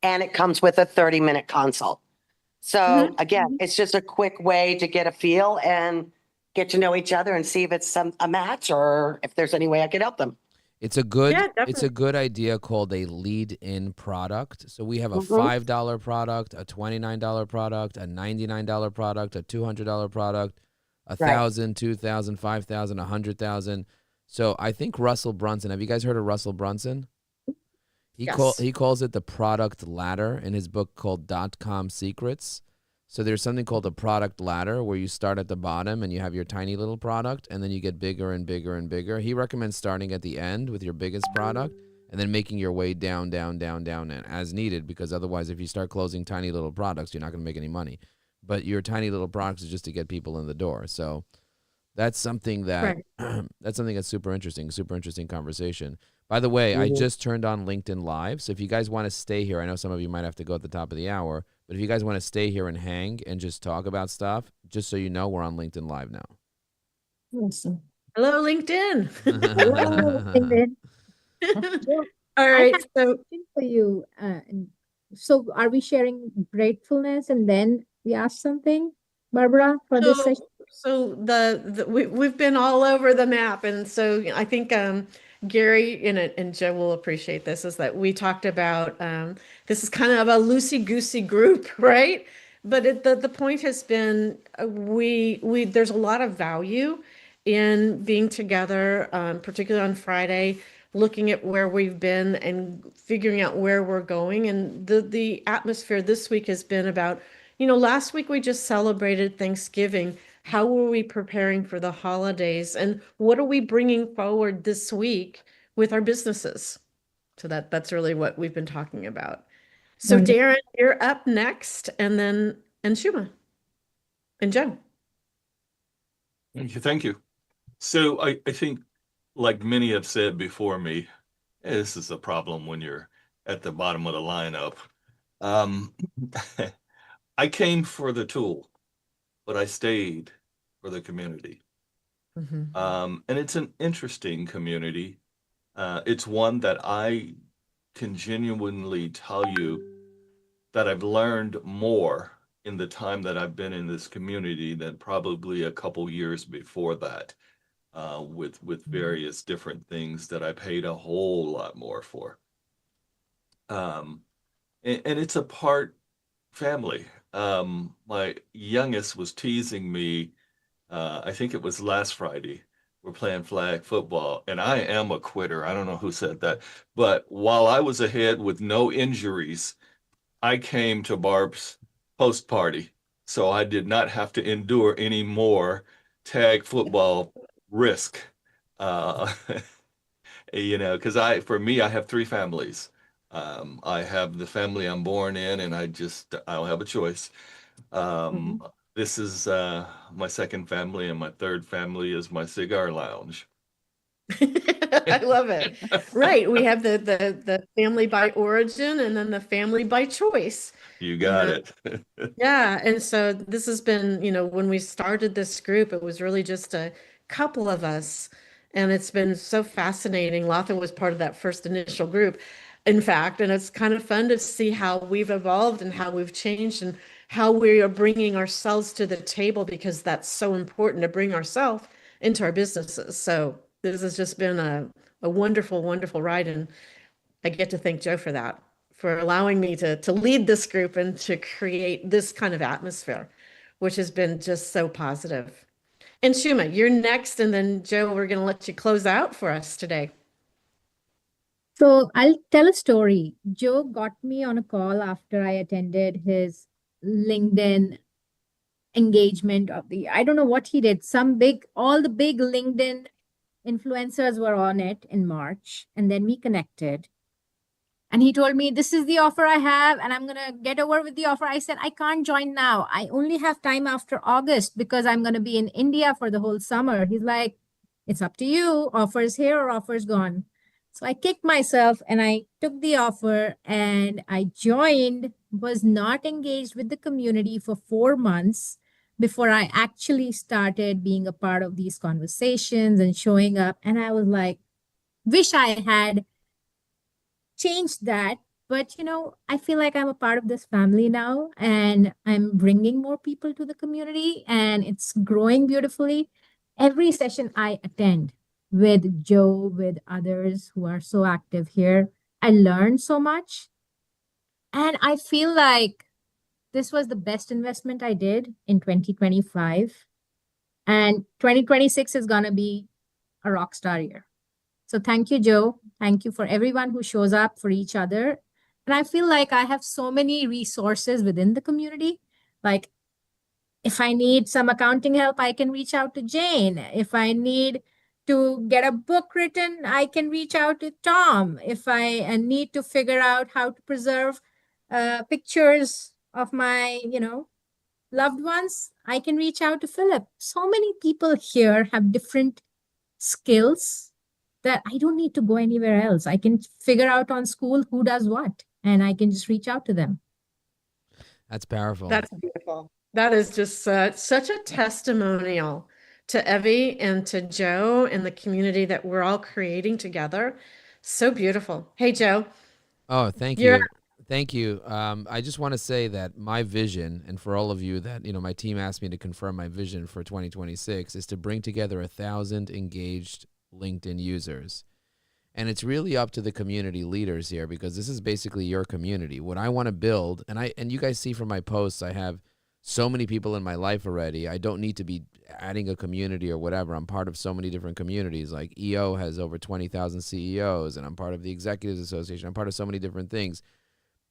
and it comes with a 30-minute consult. So again, it's just a quick way to get a feel and get to know each other and see if it's a match or if there's any way I could help them. It's a good Yeah, it's a definitely. good idea called a lead-in product. So we have a Mhm. $5 product, a $29 product, a $99 product, a $200 product, a Right. 1,000, 2,000, 5,000, 100,000. So I think Russell Brunson. Have you guys heard of Russell Brunson? Yes. He calls it the product ladder in his book called .com Secrets. So there's something called a product ladder where you start at the bottom and you have your tiny little product and then you get bigger and bigger and bigger. He recommends starting at the end with your biggest product and then making your way down, down, down, down and as needed, because otherwise if you start closing tiny little products, you're not going to make any money. But your tiny little products is just to get people in the door. So that's something that Right. that's something that's super interesting conversation. By the way, I Mhm. just turned on LinkedIn Live. So if you guys want to stay here, I know some of you might have to go at the top of the hour, but if you guys want to stay here and hang and just talk about stuff, just so you know, we're on LinkedIn Live now. Awesome. Hello, LinkedIn. Hello, David. So All I right. have a So, question for you. So are we sharing gratefulness and then we ask something, Barbara, for this so, session? so we've been all over the map, and so I think Gary and Joe will appreciate this. Is that we talked about this is kind of a loosey goosey group, right? But the point has been we there's a lot of value in being together, particularly on Friday, looking at where we've been and figuring out where we're going. And the atmosphere this week has been about, last week we just celebrated Thanksgiving. How were we preparing for the holidays? And what are we bringing forward this week with our businesses? So that's really what we've been talking about. So Wonderful. Darren, you're up next, and Shuma and Joe. Thank you. Thank you. So I think, like many have said before me, this is a problem when you're at the bottom of the lineup. Um, I came for the tool, but I stayed for the community. Mhm. And it's an interesting community. It's one that I can genuinely tell you that I've learned more in the time that I've been in this community than probably a couple years before that, with various different things that I paid a whole lot more for. Um, and it's a part family. My youngest was teasing me, I think it was last Friday. We're playing flag football, and I am a quitter. I don't know who said that, but while I was ahead with no injuries, I came to Barb's post party, so I did not have to endure any more tag football risk. Uh, because for me, I have three families. I have the family I'm born in, and I don't have a choice. Um, Mhm. this is my second family, and my third family is my cigar lounge. I love it. Right. We have the family by origin and then the family by choice. You got And it. yeah, and so this has been, when we started this group, it was really just a couple of us. And it's been so fascinating. Latha was part of that first initial group, in fact, and it's kind of fun to see how we've evolved and how we've changed and how we are bringing ourselves to the table, because that's so important to bring ourselves into our businesses. So this has just been a wonderful, wonderful ride. And I get to thank Joe for that, for allowing me to lead this group and to create this kind of atmosphere, which has been just so positive. And Shuma, you're next, and then Joe, we're going to let you close out for us today. So I'll tell a story. Joe got me on a call after I attended his LinkedIn engagement of the, I don't know what he did. All the big LinkedIn influencers were on it in March, and then we connected. And he told me, this is the offer I have, and I'm going to get over with the offer. I said, I can't join now. I only have time after August because I'm going to be in India for the whole summer. He's like, it's up to you. Offers here or offers gone. So I kicked myself and I took the offer and I joined, was not engaged with the community for 4 months before I actually started being a part of these conversations and showing up. And I was like, wish I had changed that But, I feel like I'm a part of this family now, and I'm bringing more people to the community, and it's growing beautifully. Every session I attend with Joe, with others who are so active here, I learn so much. And I feel like this was the best investment I did in 2025. And 2026 is going to be a rock star year. So thank you, Joe. Thank you for everyone who shows up for each other. And I feel like I have so many resources within the community. Like if I need some accounting help, I can reach out to Jane. If I need to get a book written, I can reach out to Tom. If I need to figure out how to preserve pictures of my, loved ones, I can reach out to Philip. So many people here have different skills that I don't need to go anywhere else. I can figure out on school who does what, and I can just reach out to them. That's powerful. That's beautiful. That is just such a testimonial to Evie and to Joe and the community that we're all creating together. So beautiful. Hey, Joe. Oh, thank You're you. Thank you. I just want to say that my vision, and for all of you that, my team asked me to confirm my vision for 2026, is to bring together 1,000 engaged LinkedIn users. And it's really up to the community leaders here, because this is basically your community. What I want to build, and you guys see from my posts, I have so many people in my life already. I don't need to be adding a community or whatever. I'm part of so many different communities. Like EO has over 20,000 CEOs, and I'm part of the Executives Association. I'm part of so many different things.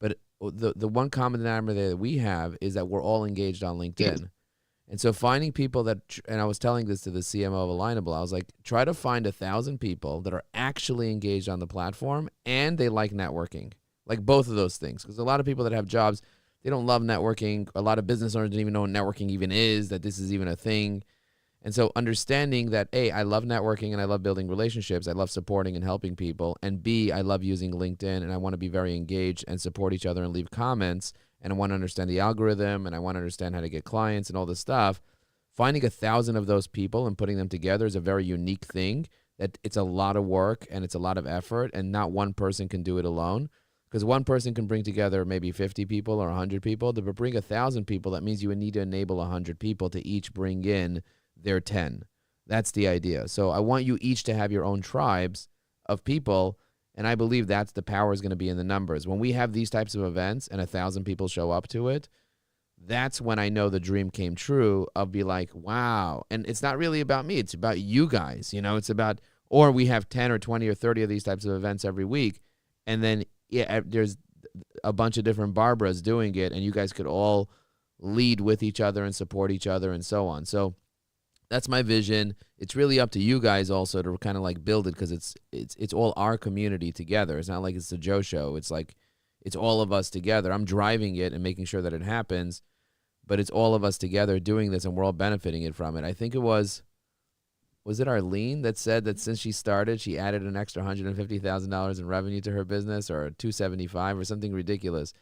But the one common denominator that we have is that we're all engaged on LinkedIn. And so finding people that, and I was telling this to the CMO of Alignable, I was like, try to find 1,000 people that are actually engaged on the platform and they like networking, like both of those things. Because a lot of people that have jobs, they don't love networking. A lot of business owners don't even know what networking even is, that this is even a thing. And so understanding that, A, I love networking and I love building relationships. I love supporting and helping people. And B, I love using LinkedIn and I want to be very engaged and support each other and leave comments. And I want to understand the algorithm and I want to understand how to get clients and all this stuff. Finding 1,000 of those people and putting them together is a very unique thing, that it's a lot of work and it's a lot of effort, and not one person can do it alone. Because one person can bring together maybe 50 people or 100 people. To bring 1,000 people, that means you would need to enable 100 people to each bring in their 10. That's the idea. So I want you each to have your own tribes of people, and I believe that's the power is going to be in the numbers. When we have these types of events and 1,000 people show up to it, that's when I know the dream came true of be like, wow. And it's not really about me. It's about you guys. It's about, or we have 10 or 20 or 30 of these types of events every week. And then there's a bunch of different Barbaras doing it, and you guys could all lead with each other and support each other and so on. So that's my vision. It's really up to you guys also to kind of like build it, because it's all our community together. It's not like it's the Joe show. It's like it's all of us together. I'm driving it and making sure that it happens, but it's all of us together doing this, and we're all benefiting it from it. I think it was it Arlene that said that since she started, she added an extra $150,000 in revenue to her business, or 275 or something ridiculous.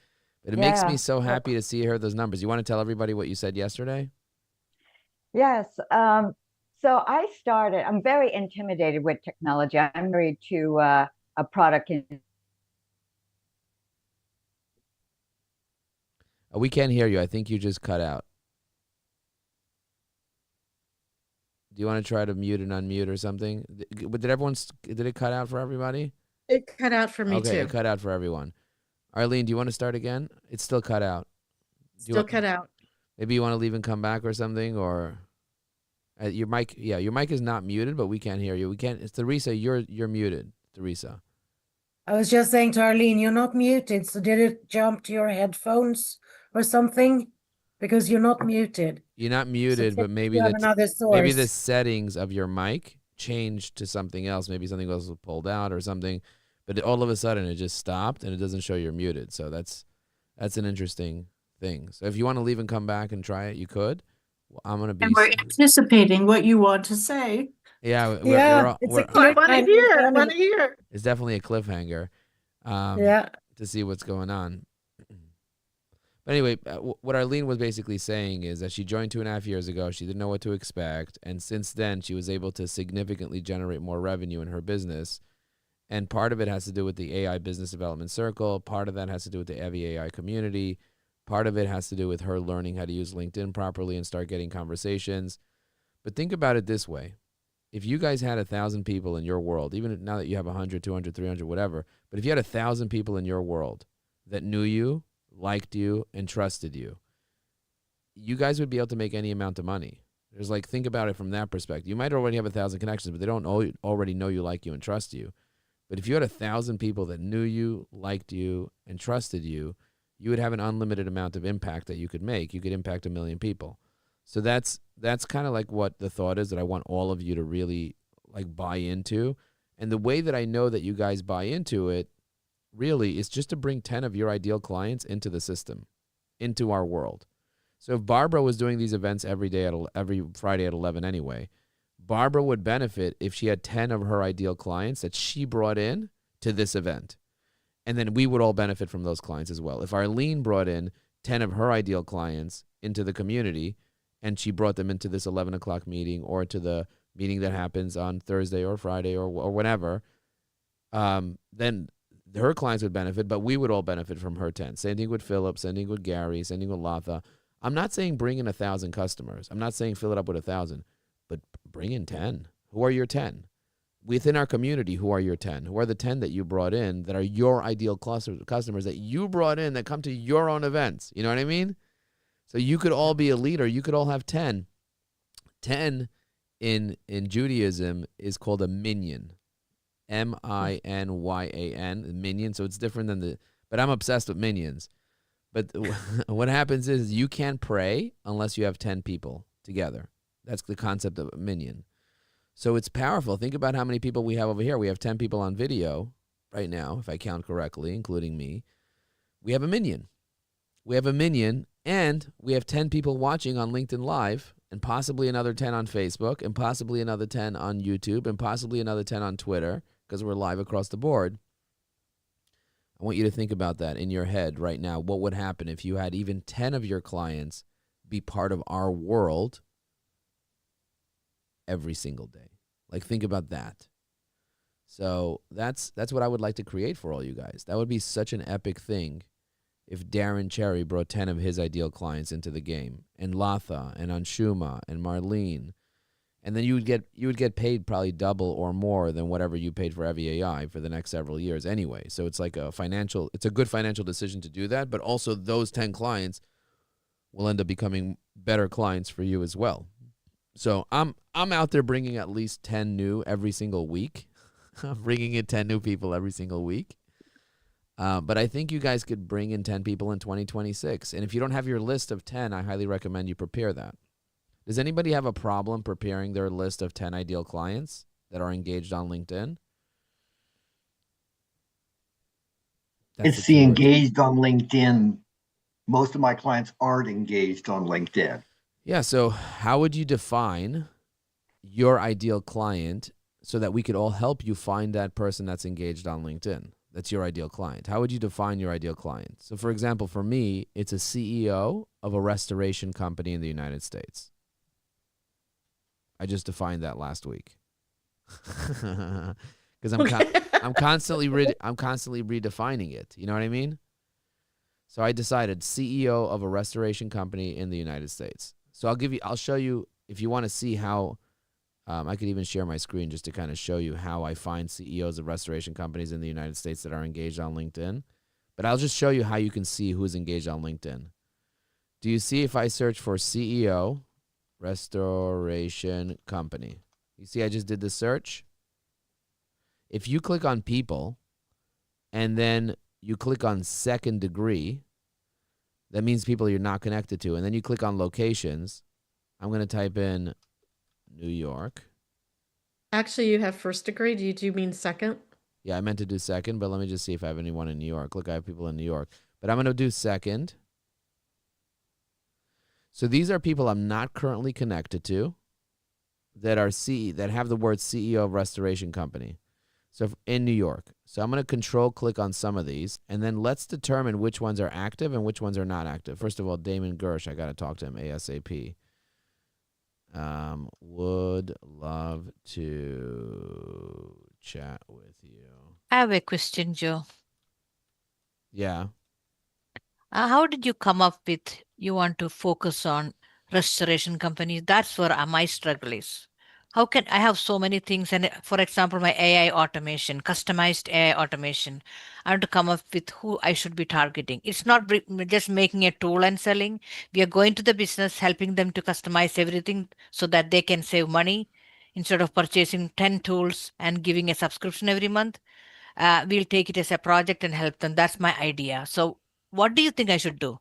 But it makes me so happy to see her those numbers. You want to tell everybody what you said yesterday? Yes. So I'm very intimidated with technology. I'm married to a product. We can't hear you. I think you just cut out. Do you want to try to mute and unmute or something? Did it cut out for everybody? It cut out for me Okay, too. it cut out for everyone. Arlene, do you want to start again? It's still cut out. Still cut out. Maybe you want to leave and come back or something, or your mic. Yeah, your mic is not muted, but we can't hear you. We can't. It's Teresa. You're muted, Teresa. I was just saying to Arlene, you're not muted. So did it jump to your headphones or something? Because you're not muted. You're not muted, but maybe you have another source. Maybe the settings of your mic changed to something else. Maybe something else was pulled out or something. But all of a sudden it just stopped and it doesn't show you're muted. So that's an interesting thing. So if you want to leave and come back and try it, you could. I'm gonna be. And we're anticipating what you want to say. Yeah, it's a I want to hear. I want to hear. It's definitely a cliffhanger. To see what's going on. But anyway, what Arlene was basically saying is that she joined 2.5 years ago. She didn't know what to expect, and since then she was able to significantly generate more revenue in her business. And part of it has to do with the AI Business Development Circle. Part of that has to do with the evyAI community. Part of it has to do with her learning how to use LinkedIn properly and start getting conversations. But think about it this way. If you guys had 1,000 people in your world, even now that you have 100, 200, 300, whatever, but if you had 1,000 people in your world that knew you, liked you, and trusted you, you guys would be able to make any amount of money. There's like, think about it from that perspective. You might already have 1,000 connections, but they don't already know you, like you, and trust you. But if you had 1,000 people that knew you, liked you, and trusted you, you would have an unlimited amount of impact that you could make. You could impact 1 million people. So that's kind of like what the thought is that I want all of you to really like buy into. And the way that I know that you guys buy into it really is just to bring 10 of your ideal clients into the system, into our world. So if Barbara was doing these events every Friday at 11 anyway, Barbara would benefit if she had 10 of her ideal clients that she brought in to this event. And then we would all benefit from those clients as well. If Arlene brought in 10 of her ideal clients into the community and she brought them into this 11 o'clock meeting or to the meeting that happens on Thursday or Friday or whenever, then her clients would benefit, but we would all benefit from her 10. Same thing with Philip, same thing with Gary, same thing with Latha. I'm not saying bring in 1,000 customers. I'm not saying fill it up with 1,000, but bring in 10. Who are your 10? Within our community, who are your 10? Who are the 10 that you brought in that are your ideal customers that you brought in that come to your own events? You know what I mean? So you could all be a leader. You could all have 10. 10 in Judaism is called a minyan. M-I-N-Y-A-N, minion. So it's different than but I'm obsessed with minions. But what happens is you can't pray unless you have 10 people together. That's the concept of a minion. So it's powerful. Think about how many people we have over here. We have 10 people on video right now, if I count correctly, including me. We have a minion. We have a minion, and we have 10 people watching on LinkedIn Live, and possibly another 10 on Facebook, and possibly another 10 on YouTube, and possibly another 10 on Twitter, because we're live across the board. I want you to think about that in your head right now. What would happen if you had even 10 of your clients be part of our world every single day? Like, think about that. So that's what I would like to create for all you guys. That would be such an epic thing if Darren Cherry brought 10 of his ideal clients into the game, and Latha and Anshuma and Marlene. And then you would get paid probably double or more than whatever you paid for evyAI for the next several years anyway. So it's like it's a good financial decision to do that, but also those 10 clients will end up becoming better clients for you as well. So I'm out there bringing at least 10 new every single week. I'm bringing in 10 new people every single week. But I think you guys could bring in 10 people in 2026. And if you don't have your list of 10, I highly recommend you prepare that. Does anybody have a problem preparing their list of 10 ideal clients that are engaged on LinkedIn? It's the engaged on LinkedIn. Most of my clients aren't engaged on LinkedIn. Yeah, so how would you define your ideal client so that we could all help you find that person that's engaged on LinkedIn? That's your ideal client. How would you define your ideal client? So, for example, for me, it's a CEO of a restoration company in the United States. I just defined that last week because I'm constantly redefining it. You know what I mean? So I decided CEO of a restoration company in the United States. So I'll show you if you want to see how. I could even share my screen just to kind of show you how I find CEOs of restoration companies in the United States that are engaged on LinkedIn. But I'll just show you how you can see who's engaged on LinkedIn. Do you see if I search for CEO restoration company? You see I just did the search? If you click on people and then you click on second degree, that means people you're not connected to. And then you click on locations. I'm going to type in New York. Actually, you have first degree. Do you mean second? Yeah, I meant to do second, but let me just see if I have anyone in New York. Look, I have people in New York. But I'm going to do second. So these are people I'm not currently connected to that have the word CEO of restoration company. So in New York. So I'm going to control click on some of these, and then let's determine which ones are active and which ones are not active. First of all, Damon Gersh, I got to talk to him ASAP. Would love to chat with you. I have a question, Joe. Yeah. How did you come up with you want to focus on restoration companies? That's where my struggle is. How can I have so many things? And for example, my AI automation, customized AI automation, I want to come up with who I should be targeting. It's not just making a tool and selling. We are going to the business, helping them to customize everything so that they can save money instead of purchasing 10 tools and giving a subscription every month. We'll take it as a project and help them. That's my idea. So, what do you think I should do?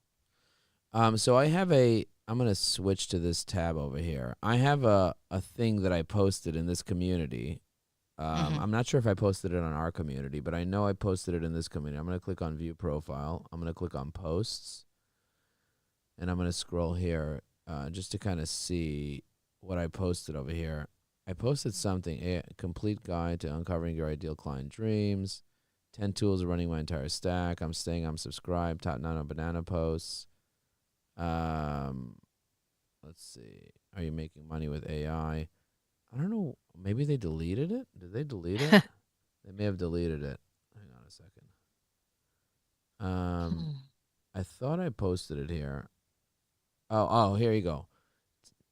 So I'm going to switch to this tab over here. I have a thing that I posted in this community. I'm not sure if I posted it on our community, but I know I posted it in this community. I'm going to click on view profile. I'm going to click on posts, and I'm going to scroll here just to kind of see what I posted over here. I posted something, a complete guide to uncovering your ideal client dreams, 10 tools of running my entire stack. I'm subscribed, top 9 on banana posts. Let's see. Are you making money with AI? I don't know. Maybe they deleted it. Did they delete it? They may have deleted it. Hang on a second. I thought I posted it here. Oh, here you go.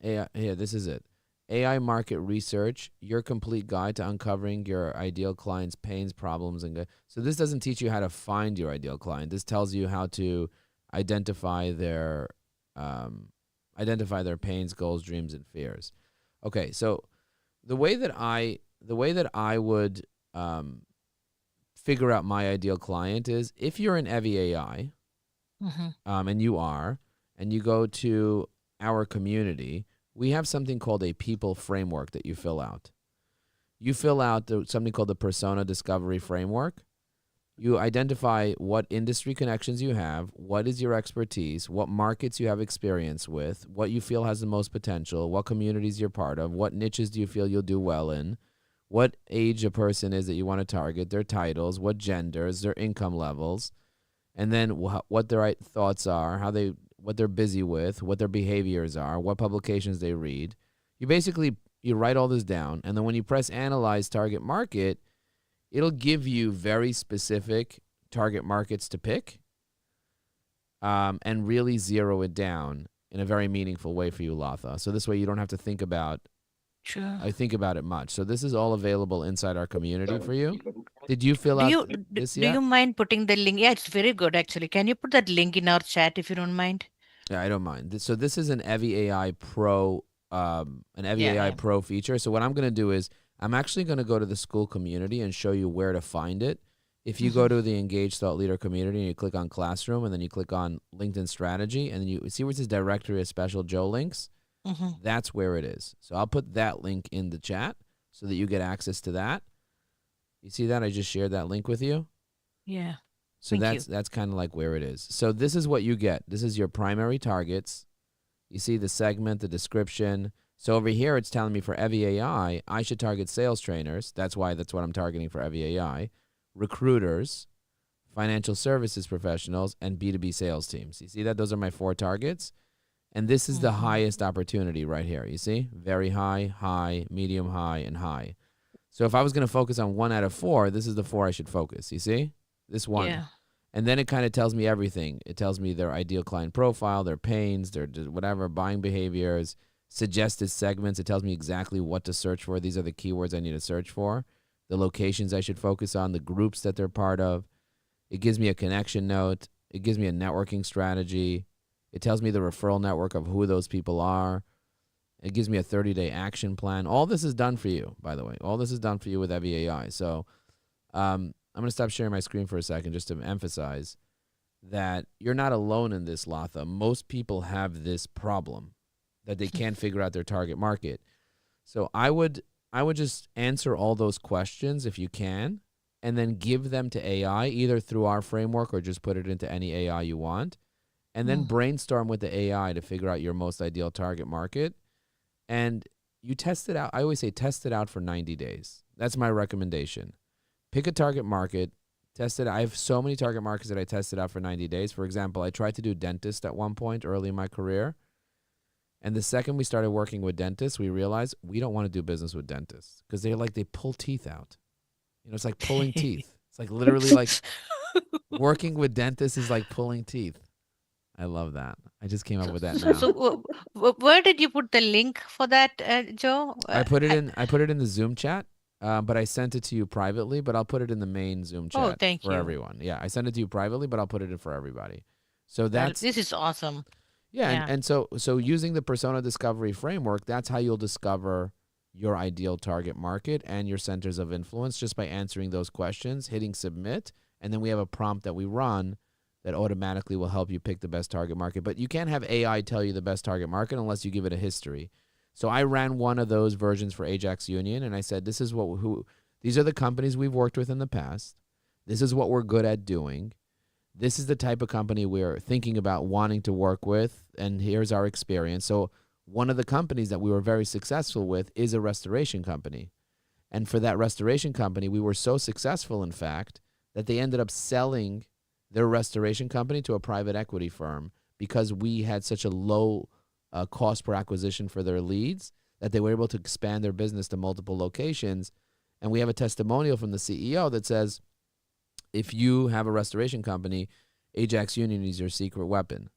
AI, here, this is it. AI market research, your complete guide to uncovering your ideal client's pains, problems, and so this doesn't teach you how to find your ideal client. This tells you how to identify their pains, goals, dreams, and fears. Okay, so the way that I would figure out my ideal client is if you're an evyAI, and you are, and you go to our community, we have something called a people framework that you fill out. You fill out something called the persona discovery framework. You identify what industry connections you have, what is your expertise, what markets you have experience with, what you feel has the most potential, what communities you're part of, what niches do you feel you'll do well in, what age a person is that you want to target, their titles, what genders, their income levels, and then what their thoughts are, what they're busy with, what their behaviors are, what publications they read. You write all this down, and then when you press analyze target market, it'll give you very specific target markets to pick, and really zero it down in a very meaningful way for you, Latha. So this way you don't have to think about it much. So this is all available inside our community for you. Did you fill out this yet? Do you mind putting the link? Yeah, it's very good actually. Can you put that link in our chat if you don't mind? Yeah, I don't mind. So this is an evyAI Pro, Pro feature. So what I'm going to do is I'm actually going to go to the school community and show you where to find it. If you go to the Engaged Thought Leader community and you click on Classroom and then you click on LinkedIn Strategy and then you see where it says Directory of Special Joe links, that's where it is. So I'll put that link in the chat so that you get access to that. You see that? I just shared that link with you. Yeah. So that's kind of like where it is. So this is what you get. This is your primary targets. You see the segment, the description. So over here, it's telling me for evyAI, I should target sales trainers. That's what I'm targeting for evyAI. Recruiters, financial services professionals, and B2B sales teams. You see that? Those are my 4 targets. And this is the highest opportunity right here. You see? Very high, high, medium high, and high. So if I was going to focus on 1 out of 4, this is the 4 I should focus. You see? This one. Yeah. And then it kind of tells me everything. It tells me their ideal client profile, their pains, their whatever, buying behaviors, suggested segments. It tells me exactly what to search for. These are the keywords I need to search for, the locations I should focus on, the groups that they're part of. It gives me a connection note. It gives me a networking strategy. It tells me the referral network of who those people are. It gives me a 30-day action plan. All this is done for you, by the way. All this is done for you with evyAI. So I'm going to stop sharing my screen for a second just to emphasize that you're not alone in this, Latha. Most people have this problem that they can't figure out their target market. So I would just answer all those questions if you can, and then give them to AI, either through our framework or just put it into any AI you want, and then brainstorm with the AI to figure out your most ideal target market. And you test it out. I always say test it out for 90 days. That's my recommendation. Pick a target market, test it. I have so many target markets that I tested out for 90 days. For example, I tried to do dentist at one point early in my career. And the second we started working with dentists, we realized we don't want to do business with dentists because they pull teeth out. You know, it's like pulling teeth. It's like literally like working with dentists is like pulling teeth. I love that. I just came up with that now. So where did you put the link for that, Joe? I put it in the Zoom chat, but I sent it to you privately. But I'll put it in the main Zoom Oh, chat thank for you. everyone. Yeah, I sent it to you privately, but I'll put it in for everybody. So Well, that's this is awesome. yeah, Yeah. and so using the persona discovery framework, that's how you'll discover your ideal target market and your centers of influence just by answering those questions, hitting submit, and then we have a prompt that we run that automatically will help you pick the best target market. But you can't have AI tell you the best target market unless you give it a history. So I ran one of those versions for Ajax Union, and I said, these are the companies we've worked with in the past. This is what we're good at doing. This is the type of company we're thinking about wanting to work with, and here's our experience. So one of the companies that we were very successful with is a restoration company. And for that restoration company, we were so successful, in fact, that they ended up selling their restoration company to a private equity firm because we had such a low cost per acquisition for their leads that they were able to expand their business to multiple locations. And we have a testimonial from the CEO that says, if you have a restoration company, Ajax Union is your secret weapon.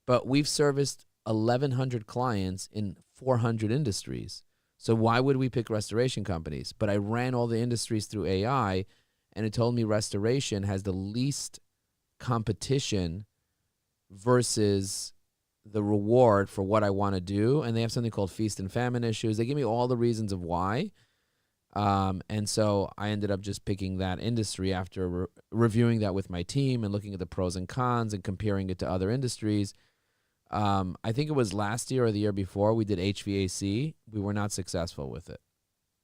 But we've serviced 1,100 clients in 400 industries. So why would we pick restoration companies? But I ran all the industries through AI, and it told me restoration has the least competition versus the reward for what I want to do. And they have something called feast and famine issues. They give me all the reasons of why. And so I ended up just picking that industry after reviewing that with my team and looking at the pros and cons and comparing it to other industries. I think it was last year or the year before we did HVAC. We were not successful with it.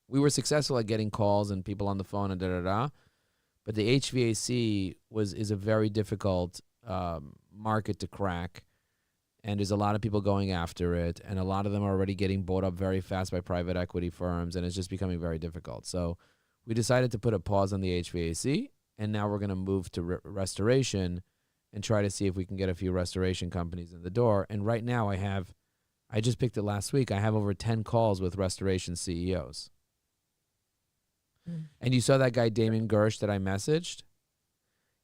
We were successful at getting calls and people on the phone and da-da-da. But the HVAC is a very difficult market to crack. And there's a lot of people going after it, and a lot of them are already getting bought up very fast by private equity firms, and it's just becoming very difficult. So we decided to put a pause on the HVAC, and now we're going to move to restoration and try to see if we can get a few restoration companies in the door. And right now I just picked it last week, I have over 10 calls with restoration CEOs. And you saw that guy, Damon Gersh, that I messaged?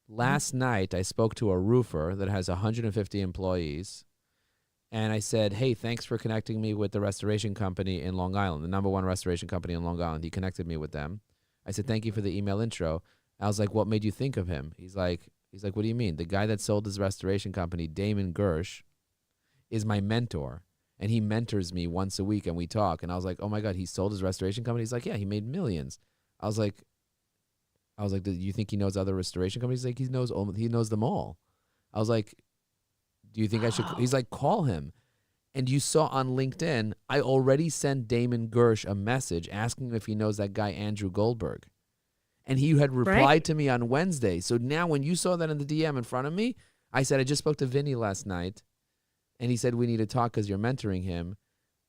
Last night, I spoke to a roofer that has 150 employees. And I said, hey, thanks for connecting me with the restoration company in Long Island, the #1 restoration company in Long Island. He connected me with them. I said, thank you for the email intro. I was like, what made you think of him? He's like, what do you mean? The guy that sold his restoration company, Damon Gersh, is my mentor. And he mentors me once a week and we talk. And I was like, oh my God, he sold his restoration company? He's like, yeah, he made millions. I was like, do you think he knows other restoration companies? He's like, he knows them all. I was like, do you think I should? He's like, call him. And you saw on LinkedIn, I already sent Damon Gersh a message asking him if he knows that guy, Andrew Goldberg. And he had replied to me on Wednesday. So now when you saw that in the DM in front of me, I said, I just spoke to Vinny last night. And he said, we need to talk because you're mentoring him.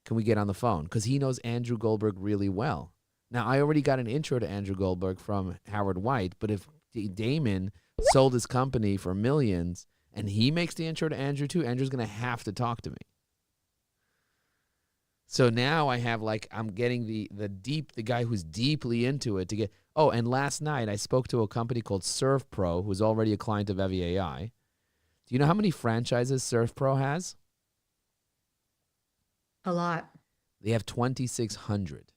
Can we get on the phone? Because he knows Andrew Goldberg really well. Now, I already got an intro to Andrew Goldberg from Howard White. But if Damon sold his company for millions and he makes the intro to Andrew too, Andrew's going to have to talk to me. So now I have I'm getting the guy who's deeply into it to get. Oh, and last night I spoke to a company called ServPro, who's already a client of evyAI. Do you know how many franchises ServPro has? A lot. They have 2,600.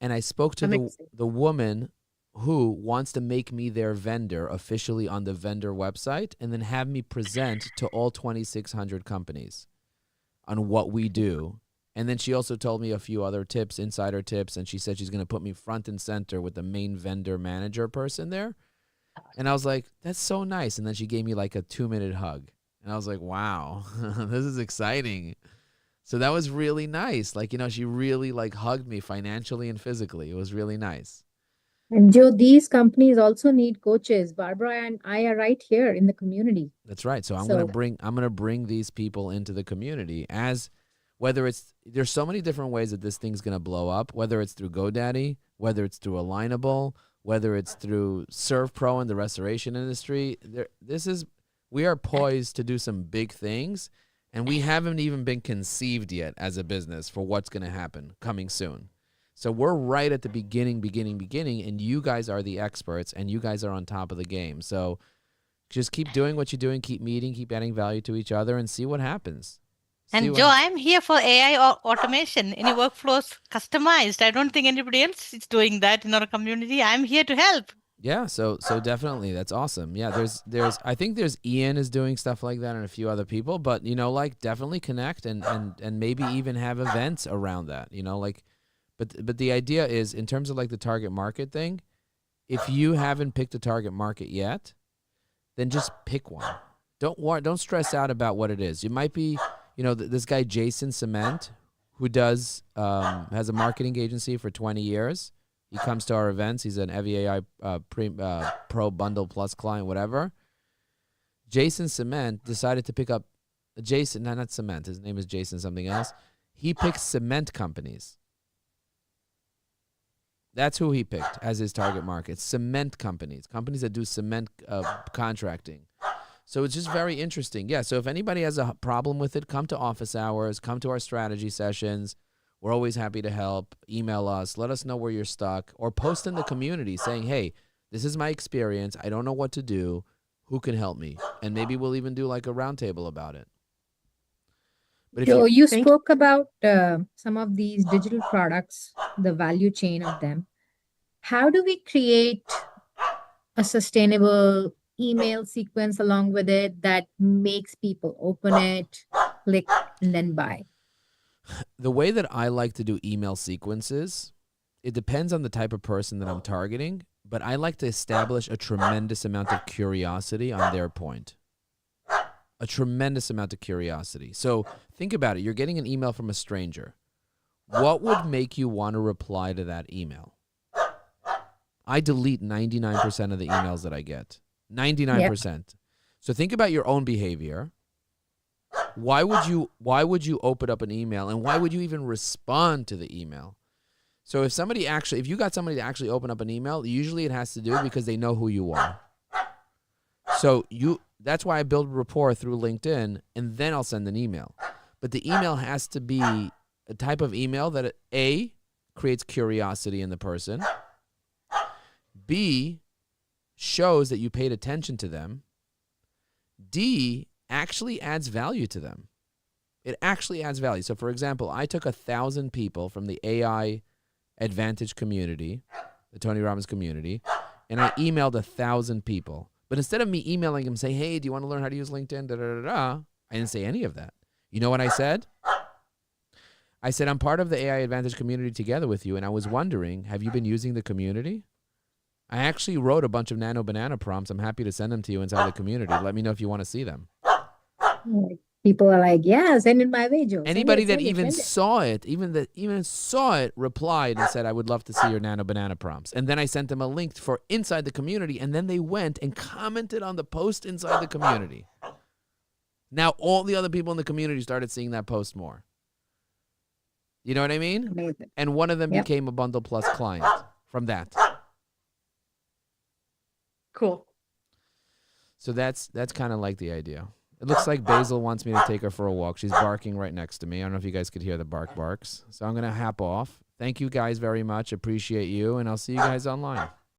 And I spoke to the woman who wants to make me their vendor officially on the vendor website and then have me present to all 2,600 companies on what we do. And then she also told me a few other tips, insider tips, and she said she's going to put me front and center with the main vendor manager person there. And I was like, that's so nice. And then she gave me like a 2-minute hug. And I was like, wow, this is exciting. So that was really nice. She really hugged me financially and physically. It was really nice. And Joe, these companies also need coaches. Barbara and I are right here in the community. That's right. So I'm gonna bring these people into the community there's so many different ways that this thing's gonna blow up, whether it's through GoDaddy, whether it's through Alignable, whether it's through ServPro in the restoration industry. We are poised to do some big things, and we haven't even been conceived yet as a business for what's gonna happen coming soon. So we're right at the beginning, and you guys are the experts, and you guys are on top of the game. So just keep doing what you're doing, keep meeting, keep adding value to each other, and see what happens. And Joe, I'm here for AI automation. Any workflows customized? I don't think anybody else is doing that in our community. I'm here to help. Yeah, so definitely, that's awesome. Yeah, there's I think there's Ian is doing stuff like that and a few other people, but like definitely connect and maybe even have events around that. Like, but the idea is in terms of like the target market thing, if you haven't picked a target market yet, then just pick one. Don't stress out about what it is. You might be, this guy Jason Cement, who does has a marketing agency for 20 years. He comes to our events. He's an evyAI Pro Bundle Plus client, whatever. Jason Cement decided to pick up not Cement. His name is Jason something else. He picks cement companies. That's who he picked as his target market. Cement companies that do cement contracting. So it's just very interesting. Yeah, so if anybody has a problem with it, come to office hours, come to our strategy sessions. We're always happy to help. Email us. Let us know where you're stuck. Or post in the community saying, hey, this is my experience. I don't know what to do. Who can help me? And maybe we'll even do like a roundtable about it. But Joe, you spoke about some of these digital products, the value chain of them. How do we create a sustainable email sequence along with it that makes people open it, click, and then buy? The way that I like to do email sequences, it depends on the type of person that I'm targeting, but I like to establish a tremendous amount of curiosity on their point. A tremendous amount of curiosity. So think about it. You're getting an email from a stranger. What would make you want to reply to that email? I delete 99% of the emails that I get. 99%. Yep. So think about your own behavior. Why would you open up an email, and why would you even respond to the email? So if you got somebody to actually open up an email, usually it has to do because they know who you are. So that's why I build rapport through LinkedIn, and then I'll send an email. But the email has to be a type of email that A, creates curiosity in the person, B, shows that you paid attention to them, D, actually adds value to them. It actually adds value. So for example, I took 1,000 people from the AI Advantage community, the Tony Robbins community, and I emailed 1,000 people. But instead of me emailing them saying, hey, do you want to learn how to use LinkedIn? I didn't say any of that. You know what I said? I said, I'm part of the AI Advantage community together with you, and I was wondering, have you been using the community? I actually wrote a bunch of Nano Banana prompts. I'm happy to send them to you inside the community. Let me know if you want to see them. People are like, yeah, send it my way, Joe. Anybody that even saw it, even saw it, replied and said, I would love to see your Nano Banana prompts. And then I sent them a link for inside the community, and then they went and commented on the post inside the community. Now all the other people in the community started seeing that post more. You know what I mean? Amazing. And one of them became a Bundle Plus client from that. Cool. So that's kind of like the idea. It looks like Basil wants me to take her for a walk. She's barking right next to me. I don't know if you guys could hear the barks. So I'm going to hop off. Thank you guys very much. Appreciate you, and I'll see you guys online.